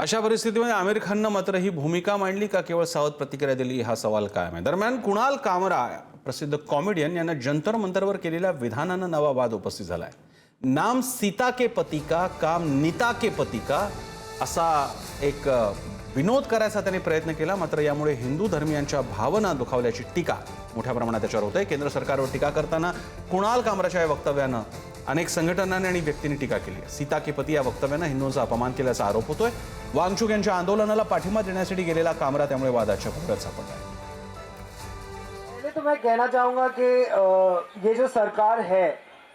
अशा परिस्थितीमध्ये आमिर खाननं मात्र ही भूमिका मांडली का केवळ सावध प्रतिक्रिया दिली हा सवाल कायम आहे। दरम्यान कुणाल कामरा प्रसिद्ध कॉमेडियन यांना जंतर मंतरवर केलेल्या विधानानं नवा वाद उपस्थित झालाय। नाम सीता के पति का, काम नीता के पति का असा एक विनोद करायचा त्यांनी प्रयत्न केला। मात्र यामुळे हिंदू धर्मियांच्या भावना दुखावल्याची टीका मोठ्या प्रमाणात त्याच्यावर होते। केंद्र सरकारवर टीका करताना कुणाल कामराच्या या वक्तव्यानं अनेक संघटनांनी आणि व्यक्तींनी टीका केली आहे। सीता के पति या वक्तव्यानं हिंदूंचा अपमान केल्याचा आरोप होतोय। वांगचुक यांच्या आंदोलनाला पाठिंबा देण्यासाठी गेलेला कामरा त्यामुळे वादाच्या भोवऱ्यात सापडला। पहले तो मैं कहना चाहूंगा कि ये जो सरकार है,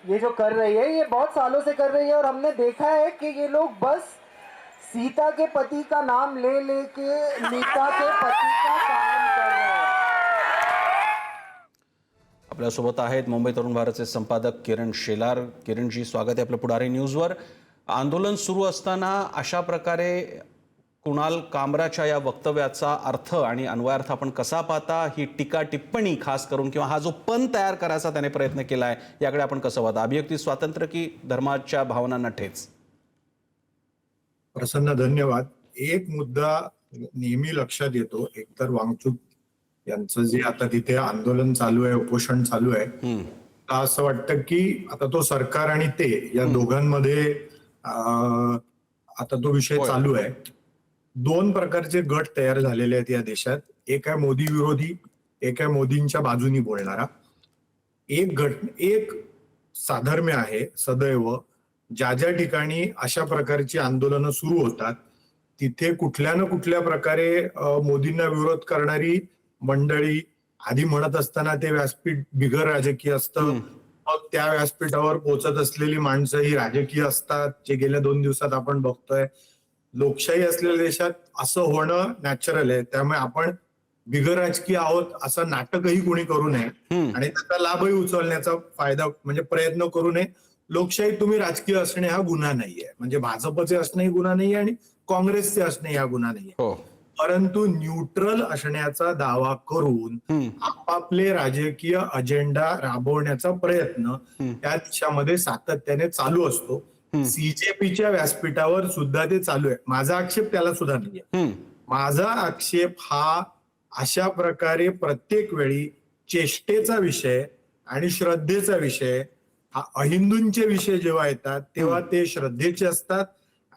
ये जो कर रही है, ये बहुत सालों से कर रही है और हमने देखा है कि ये लोग बस सीता के पति का नाम ले लेके नीता के पति का काम कर रहे हैं। आपल्यासोबत आहेत मुंबई तरुण भारतचे संपादक किरण शेलार। किरणजी, स्वागत आहे आपलं पुढारी न्यूजवर। आंदोलन सुरू असताना अशा प्रकारे कुणाल कामराच्या या वक्तव्याचा अर्थ आणि अन्वयार्थ आपण कसा पाहता? ही टीका टिप्पणी खास करून किंवा हा जो पण तयार करायचा त्याने प्रयत्न केलाय याकडे आपण कसं पाहता? अभिव्यक्ती स्वातंत्र्य की धर्माच्या भावनांना ठेच? प्रसन्न, धन्यवाद। एक मुद्दा नेहमी लक्षात येतो, एकतर वांगचुक यांचं जे आता तिथे आंदोलन चालू आहे, उपोषण चालू आहे, असं वाटतं की आता तो सरकार आणि ते या दोघांमध्ये आता तो विषय चालू आहे। दोन प्रकारचे गट तयार झालेले आहेत या देशात। एक आहे मोदी विरोधी, एक आहे मोदींच्या बाजूनी बोलणारा। एक साधर्म्य आहे सदैव, ज्या ज्या ठिकाणी अशा प्रकारची आंदोलनं सुरू होतात तिथे कुठल्या ना कुठल्या प्रकारे मोदींना विरोध करणारी मंडळी आधी म्हणत असताना ते व्यासपीठ बिगर राजकीय असतं, मग त्या व्यासपीठावर पोहोचत असलेली माणसं ही राजकीय असतात, जे गेल्या 2 दिवसात आपण बघतोय। लोकशाही असलेल्या देशात असं होणं नॅचरल आहे, त्यामुळे आपण बिगर राजकीय आहोत असं नाटकही कोणी करू नये आणि त्याचा लाभही उचलण्याचा फायदा म्हणजे प्रयत्न करू नये। लोकशाही तुम्ही राजकीय असणे हा गुन्हा नाहीये, म्हणजे भाजपचे असणेही गुन्हा नाहीये आणि काँग्रेसचे असणे हा गुन्हा नाहीये, परंतु न्यूट्रल असण्याचा दावा करून आपापले राजकीय अजेंडा राबवण्याचा प्रयत्न त्या देशामध्ये सातत्याने चालू असतो। सीजेपीच्या व्यासपीठावर सुद्धा ते चालू आहे। माझा आक्षेप त्याला सुद्धा नाहीये। माझा आक्षेप हा अशा प्रकारे प्रत्येक वेळी चेष्टेचा विषय आणि श्रद्धेचा विषय, हा अहिंदूंचे विषय जेव्हा येतात तेव्हा ते श्रद्धेचे असतात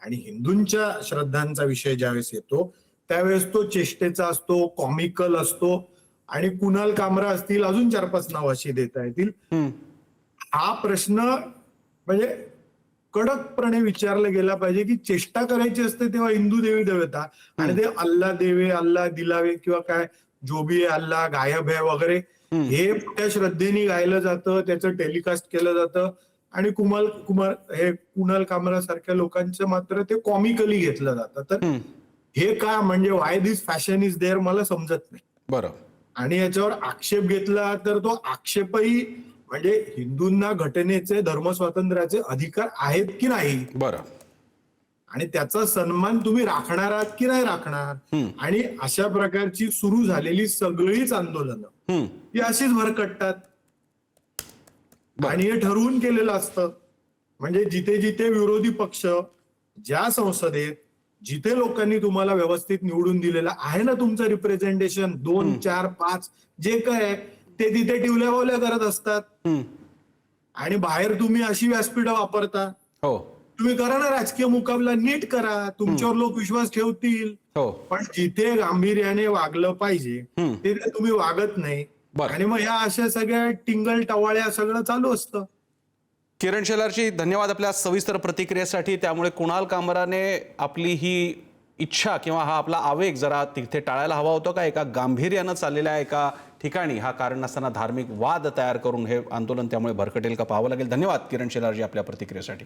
आणि हिंदूंच्या श्रद्धांचा विषय ज्यावेळेस येतो त्यावेळेस तो चेष्टेचा असतो, कॉमिकल असतो। आणि कुणाल कामरा असतील, अजून 4-5 नाव अशी देता येतील। हा प्रश्न म्हणजे कडकपणे विचारला गेला पाहिजे की चेष्टा करायची असते तेव्हा हिंदू देवी देवता आणि ते अल्लाह देवे, अल्लाह दिलावे किंवा काय जो भी अल्लाह गायब है वगैरे हे त्या श्रद्धेने गायलं जातं, त्याचं टेलिकास्ट केलं जातं आणि कुणाल कामरा सारख्या लोकांचं मात्र ते कॉमिकली घेतलं जातं। तर हे का म्हणजे why this fashion is there मला समजत नाही। बरं, आणि याच्यावर आक्षेप घेतला तर तो आक्षेपही म्हणजे हिंदूंना घटनेचे, धर्म स्वातंत्र्याचे अधिकार आहेत की नाही, बरं, आणि त्याचा सन्मान तुम्ही राखणार आहात की नाही राखणार। आणि अशा प्रकारची सुरू झालेली सगळीच आंदोलनं ही अशीच भरकटतात आणि हे ठरवून केलेलं असतं। म्हणजे जिथे जिथे विरोधी पक्ष, ज्या संसदेत जिथे लोकांनी तुम्हाला व्यवस्थित निवडून दिलेलं आहे ना, तुमचं रिप्रेझेंटेशन 2, 4, 5 जे काय ते तिथे टिवल्या करत असतात आणि बाहेर तुम्ही अशी व्यासपीठं वापरता। तुम्ही करा ना राजकीय मुकाबला, नीट करा, तुमच्यावर लोक विश्वास ठेवतील। पण जिथे गांभीर्याने वागलं पाहिजे तिथे तुम्ही वागत नाही आणि मग ह्या अशा सगळ्या टिंगल टवाळ्या सगळं चालू असतं। किरण शेलारची धन्यवाद आपल्या सविस्तर प्रतिक्रियेसाठी। त्यामुळे कुणाल कामराने आपली ही इच्छा किंवा हा आपला आवेग जरा तिथे टाळायला हवा होता का? एका गांभीर्यानं चाललेल्या एका ठिकाणी हा कारण नसताना धार्मिक वाद तयार करून हे आंदोलन त्यामुळे भरकटेल का पाहावं लागेल। धन्यवाद किरण शेलारजी आपल्या प्रतिक्रियेसाठी।